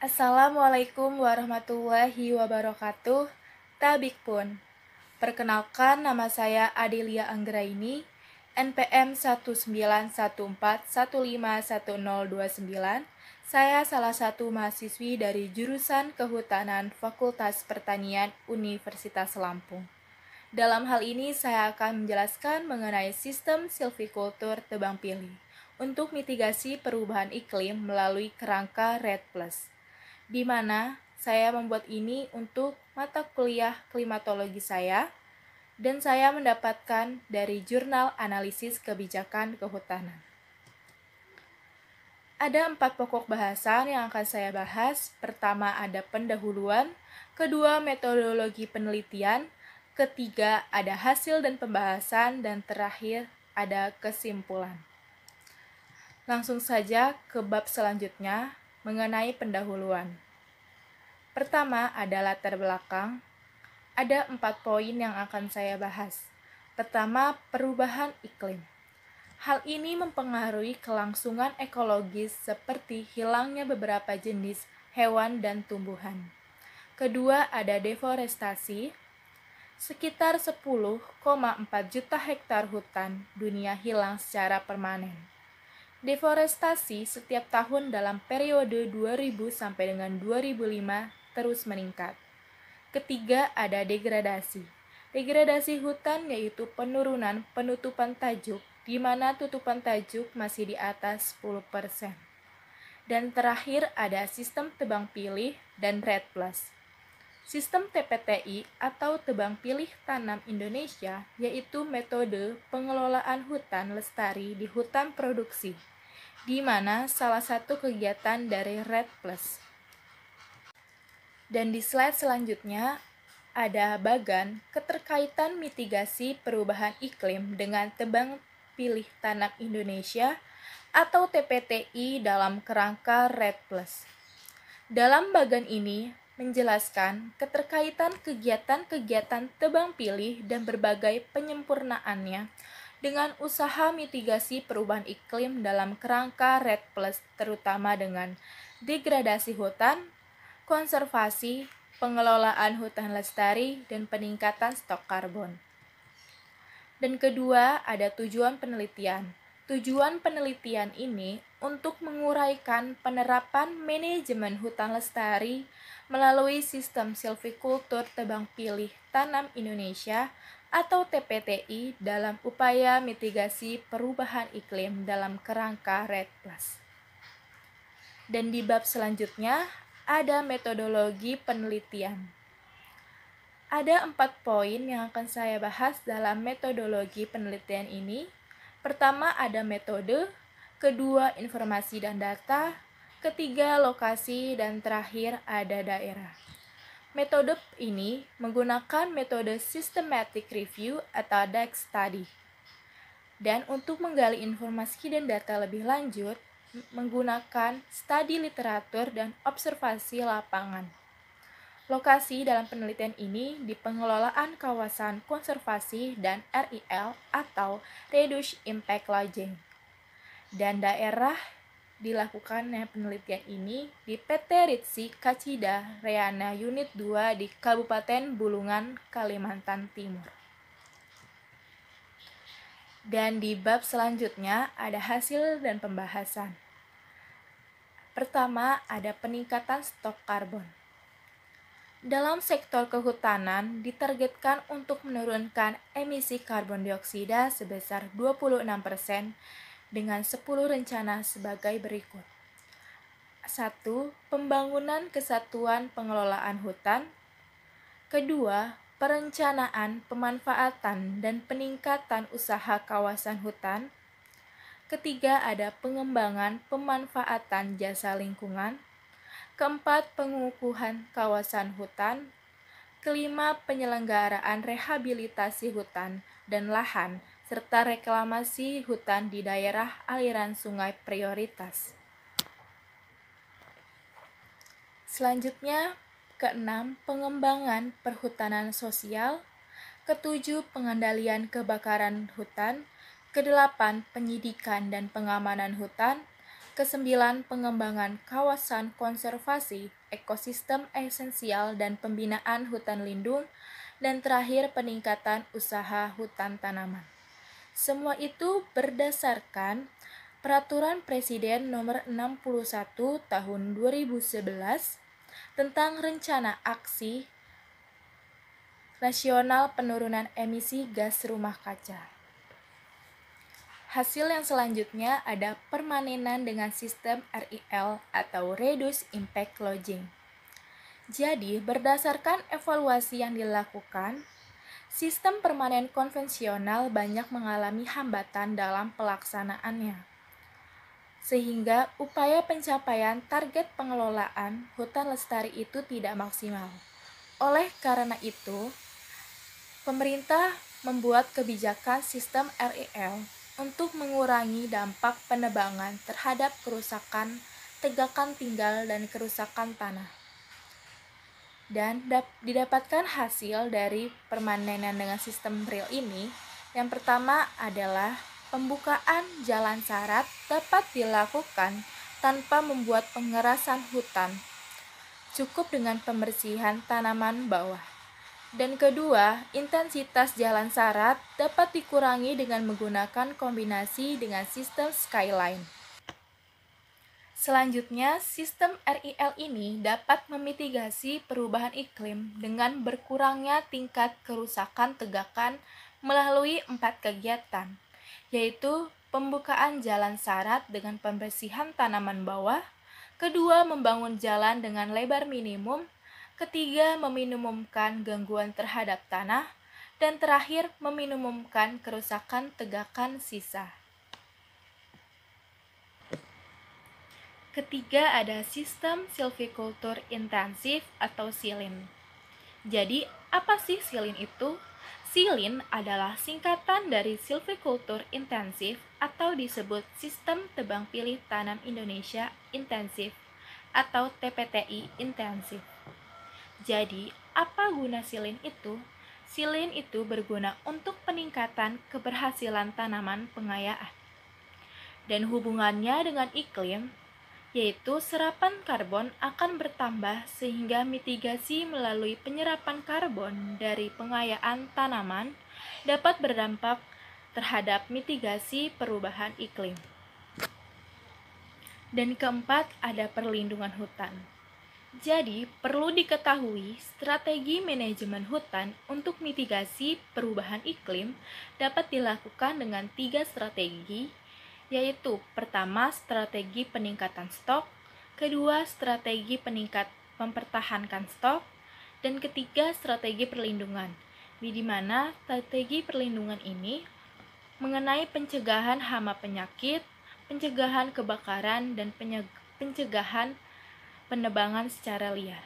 Assalamualaikum warahmatullahi wabarakatuh. Tabik pun. Perkenalkan, nama saya Adelia Anggraini, NPM 1914151511029. Saya salah satu mahasiswi dari jurusan Kehutanan Fakultas Pertanian Universitas Lampung. Dalam hal ini saya akan menjelaskan mengenai sistem silvikultur tebang pilih untuk mitigasi perubahan iklim melalui kerangka REDD+, di mana saya membuat ini untuk mata kuliah klimatologi saya, dan saya mendapatkan dari Jurnal Analisis Kebijakan Kehutanan. Ada 4 pokok bahasan yang akan saya bahas. Pertama ada pendahuluan, kedua metodologi penelitian, ketiga ada hasil dan pembahasan, dan terakhir ada kesimpulan. Langsung saja ke bab selanjutnya mengenai pendahuluan. Pertama ada latar belakang. Ada 4 poin yang akan saya bahas. Pertama, perubahan iklim. Hal ini mempengaruhi kelangsungan ekologis seperti hilangnya beberapa jenis hewan dan tumbuhan. Kedua, ada deforestasi. Sekitar 10,4 juta hektar hutan dunia hilang secara permanen. Deforestasi setiap tahun dalam periode 2000 sampai dengan 2005 terus meningkat. Ketiga, ada degradasi. Degradasi hutan yaitu penurunan penutupan tajuk, di mana tutupan tajuk masih di atas 10%. Dan terakhir ada sistem tebang pilih dan REDD+. Sistem TPTI atau Tebang Pilih Tanam Indonesia yaitu metode pengelolaan hutan lestari di hutan produksi, di mana salah satu kegiatan dari REDD+. Dan di slide selanjutnya ada bagan keterkaitan mitigasi perubahan iklim dengan Tebang Pilih Tanam Indonesia atau TPTI dalam kerangka REDD+. Dalam bagan ini menjelaskan keterkaitan kegiatan-kegiatan tebang pilih dan berbagai penyempurnaannya dengan usaha mitigasi perubahan iklim dalam kerangka REDD+, terutama dengan degradasi hutan, konservasi, pengelolaan hutan lestari, dan peningkatan stok karbon. Dan kedua, ada tujuan penelitian. Tujuan penelitian ini untuk menguraikan penerapan manajemen hutan lestari melalui sistem silvikultur tebang pilih tanam Indonesia atau TPTI dalam upaya mitigasi perubahan iklim dalam kerangka REDD+. Dan di bab selanjutnya ada metodologi penelitian. Ada 4 poin yang akan saya bahas dalam metodologi penelitian ini. Pertama ada metode, kedua informasi dan data, ketiga lokasi, dan terakhir ada daerah. Metode ini menggunakan metode systematic review atau DEX study. Dan untuk menggali informasi dan data lebih lanjut, menggunakan studi literatur dan observasi lapangan. Lokasi dalam penelitian ini di pengelolaan kawasan konservasi dan RIL atau Reduced Impact Lodging. Dan daerah dilakukannya penelitian ini di PT Ritsi Kacida Reana Unit 2 di Kabupaten Bulungan, Kalimantan Timur. Dan di bab selanjutnya ada hasil dan pembahasan. Pertama, ada peningkatan stok karbon. Dalam sektor kehutanan ditargetkan untuk menurunkan emisi karbon dioksida sebesar 26% dengan 10 rencana sebagai berikut. 1. Pembangunan kesatuan pengelolaan hutan. Kedua, perencanaan, pemanfaatan, dan peningkatan usaha kawasan hutan. Ketiga, ada pengembangan pemanfaatan jasa lingkungan. Keempat, pengukuhan kawasan hutan. Kelima, penyelenggaraan rehabilitasi hutan dan lahan, serta reklamasi hutan di daerah aliran sungai prioritas. Selanjutnya, keenam, pengembangan perhutanan sosial. Ketujuh, pengendalian kebakaran hutan. Kedelapan, penyidikan dan pengamanan hutan. Kesembilan, pengembangan kawasan konservasi, ekosistem esensial dan pembinaan hutan lindung, dan terakhir peningkatan usaha hutan tanaman. Semua itu berdasarkan Peraturan Presiden Nomor 61 Tahun 2011 tentang Rencana Aksi Nasional Penurunan Emisi Gas Rumah Kaca. Hasil yang selanjutnya ada permanenan dengan sistem RIL atau Reduced Impact Lodging. Jadi, berdasarkan evaluasi yang dilakukan, sistem permanen konvensional banyak mengalami hambatan dalam pelaksanaannya, sehingga upaya pencapaian target pengelolaan hutan lestari itu tidak maksimal. Oleh karena itu, pemerintah membuat kebijakan sistem RIL untuk mengurangi dampak penebangan terhadap kerusakan tegakan tinggal dan kerusakan tanah. Dan didapatkan hasil dari permanenan dengan sistem RIL ini, yang pertama adalah pembukaan jalan sarat dapat dilakukan tanpa membuat pengerasan hutan, cukup dengan pembersihan tanaman bawah. Dan kedua, intensitas jalan sarat dapat dikurangi dengan menggunakan kombinasi dengan sistem skyline. Selanjutnya, sistem RIL ini dapat memitigasi perubahan iklim dengan berkurangnya tingkat kerusakan tegakan melalui 4 kegiatan, yaitu pembukaan jalan sarat dengan pembersihan tanaman bawah, kedua, membangun jalan dengan lebar minimum, ketiga, meminimumkan gangguan terhadap tanah, dan terakhir, meminimumkan kerusakan tegakan sisa. Ketiga, ada sistem silviculture intensif atau silin. Jadi, apa sih silin itu? Silin adalah singkatan dari silviculture intensif atau disebut Sistem Tebang Pilih Tanam Indonesia Intensif atau TPTI intensif. Jadi, apa guna silin itu? Silin itu berguna untuk peningkatan keberhasilan tanaman pengayaan. Dan hubungannya dengan iklim, yaitu serapan karbon akan bertambah sehingga mitigasi melalui penyerapan karbon dari pengayaan tanaman dapat berdampak terhadap mitigasi perubahan iklim. Dan keempat, ada perlindungan hutan. Jadi, perlu diketahui strategi manajemen hutan untuk mitigasi perubahan iklim dapat dilakukan dengan 3 strategi, yaitu pertama, strategi peningkatan stok, kedua, strategi mempertahankan stok, dan ketiga, strategi perlindungan, di mana strategi perlindungan ini mengenai pencegahan hama penyakit, pencegahan kebakaran, dan pencegahan penebangan secara liar.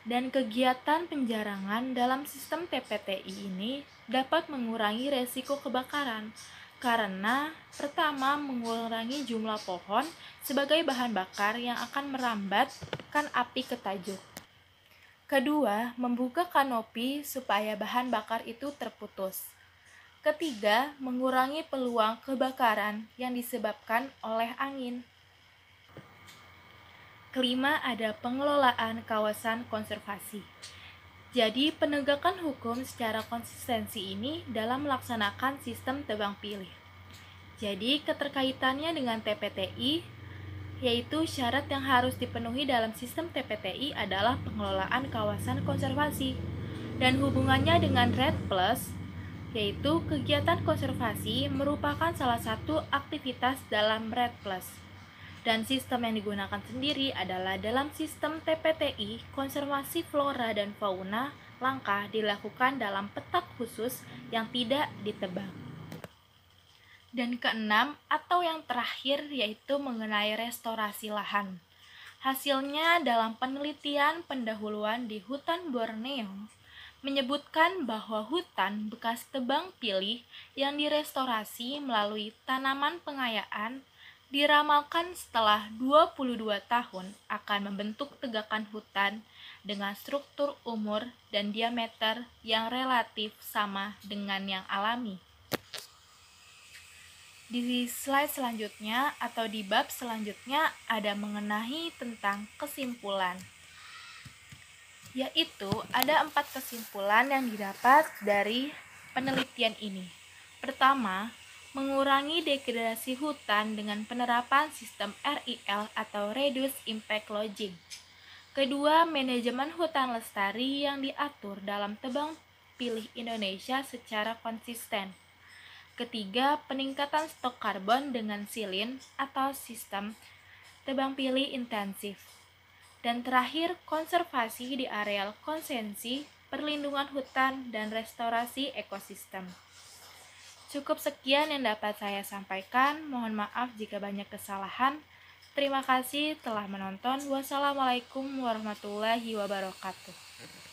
Dan kegiatan penjarangan dalam sistem TPTI ini dapat mengurangi resiko kebakaran karena pertama, mengurangi jumlah pohon sebagai bahan bakar yang akan merambatkan api ke tajuk. Kedua, membuka kanopi supaya bahan bakar itu terputus. Ketiga, mengurangi peluang kebakaran yang disebabkan oleh angin. Kelima, ada pengelolaan kawasan konservasi. Jadi, penegakan hukum secara konsistensi ini dalam melaksanakan sistem tebang pilih. Jadi, keterkaitannya dengan TPTI, yaitu syarat yang harus dipenuhi dalam sistem TPTI adalah pengelolaan kawasan konservasi. Dan hubungannya dengan REDD+, yaitu kegiatan konservasi merupakan salah satu aktivitas dalam REDD+. Dan sistem yang digunakan sendiri adalah dalam sistem TPTI, konservasi flora dan fauna langka dilakukan dalam petak khusus yang tidak ditebang. Dan keenam, atau yang terakhir, yaitu mengenai restorasi lahan. Hasilnya dalam penelitian pendahuluan di hutan Borneo menyebutkan bahwa hutan bekas tebang pilih yang direstorasi melalui tanaman pengayaan diramalkan setelah 22 tahun akan membentuk tegakan hutan dengan struktur umur dan diameter yang relatif sama dengan yang alami. Di slide selanjutnya atau di bab selanjutnya ada mengenai tentang kesimpulan, yaitu ada 4 kesimpulan yang didapat dari penelitian ini. Pertama, mengurangi degradasi hutan dengan penerapan sistem RIL atau Reduce Impact Logging. Kedua, manajemen hutan lestari yang diatur dalam Tebang Pilih Indonesia secara konsisten. Ketiga, peningkatan stok karbon dengan silin atau sistem tebang pilih intensif. Dan terakhir, konservasi di areal konsensi, perlindungan hutan, dan restorasi ekosistem. Cukup sekian yang dapat saya sampaikan. Mohon maaf jika banyak kesalahan. Terima kasih telah menonton. Wassalamualaikum warahmatullahi wabarakatuh.